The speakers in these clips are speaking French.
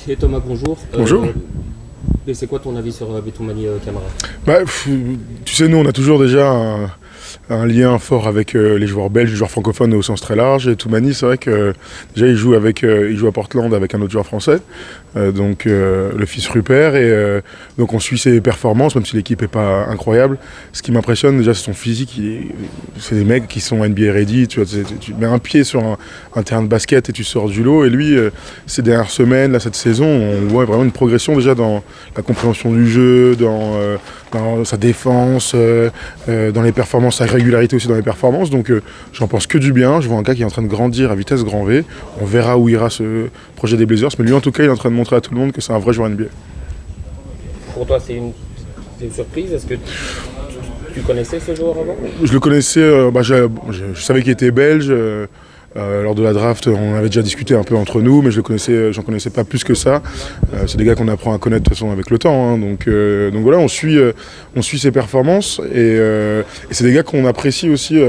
Et Thomas, bonjour. Bonjour. Et c'est quoi ton avis sur Betoumani Camara? Tu sais, nous, on a toujours déjà un lien fort avec les joueurs belges, les joueurs francophones au sens très large. Et Toumani, c'est vrai que déjà, il joue à Portland avec un autre joueur français, le fils Rupert. Et donc, on suit ses performances, même si l'équipe n'est pas incroyable. Ce qui m'impressionne, déjà, c'est son physique. C'est des mecs qui sont NBA ready. Tu mets un pied sur un terrain de basket et tu sors du lot. Et lui, ces dernières semaines, là, cette saison, on voit vraiment une progression déjà dans la compréhension du jeu, dans sa défense, dans les performances, sa régularité aussi dans les performances. Donc j'en pense que du bien. Je vois un gars qui est en train de grandir à vitesse grand V. On verra où ira ce projet des Blazers. Mais lui, en tout cas, il est en train de montrer à tout le monde que c'est un vrai joueur NBA. Pour toi, c'est une surprise. Est-ce que tu connaissais ce joueur avant? Je le connaissais, je savais qu'il était belge. Lors de la draft, on avait déjà discuté un peu entre nous, mais j'en connaissais pas plus que ça. C'est des gars qu'on apprend à connaître de toute façon avec le temps. Hein. Donc voilà, on suit ses performances et c'est des gars qu'on apprécie aussi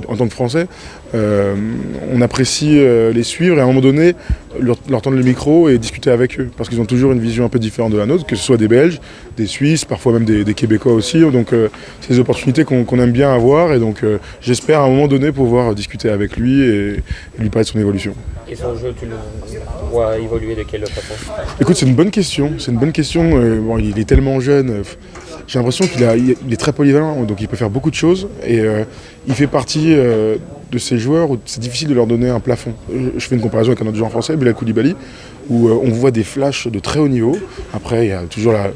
en tant que Français. On apprécie les suivre et à un moment donné leur tendre le micro et discuter avec eux parce qu'ils ont toujours une vision un peu différente de la nôtre, que ce soit des Belges, des Suisses, parfois même des Québécois aussi. Donc c'est des opportunités qu'on aime bien avoir et donc j'espère à un moment donné pouvoir discuter avec lui et lui parler de son évolution. Et son jeu, tu le vois évoluer de quelle façon? Écoute, c'est une bonne question. Il est tellement jeune. J'ai l'impression qu'il est très polyvalent, donc il peut faire beaucoup de choses. Et il fait partie de ces joueurs où c'est difficile de leur donner un plafond. Je fais une comparaison avec un autre joueur français, Bilal Koulibaly, où on voit des flashs de très haut niveau. Après, il y a toujours la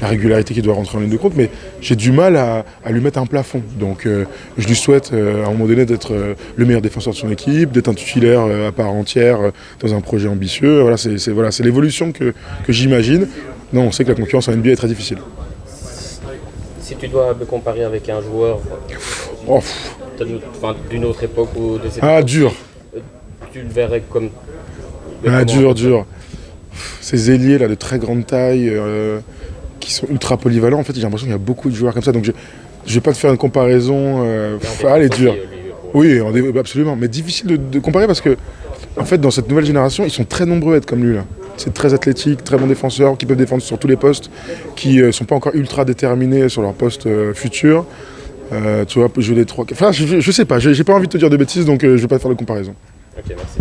régularité qui doit rentrer en ligne de compte, mais j'ai du mal à lui mettre un plafond. Donc je lui souhaite à un moment donné d'être le meilleur défenseur de son équipe, d'être un titulaire à part entière dans un projet ambitieux. Voilà, c'est l'évolution que j'imagine. Non, on sait que la concurrence en NBA est très difficile. Si tu dois me comparer avec un joueur d'une autre époque ou de cette époque, dur. Tu le verrais comme... Dur. Ces ailiers là de très grande taille qui sont ultra polyvalents, en fait j'ai l'impression qu'il y a beaucoup de joueurs comme ça, donc je vais pas te faire une comparaison. Elle est dure. Oui, absolument, mais difficile de comparer parce que en fait dans cette nouvelle génération ils sont très nombreux à être comme lui là. C'est très athlétique, très bons défenseurs qui peuvent défendre sur tous les postes, qui sont pas encore ultra déterminés sur leur poste futur. Tu vois, jouer les trois. Enfin, je sais pas, j'ai pas envie de te dire de bêtises, donc je vais pas te faire de comparaison. Ok, merci.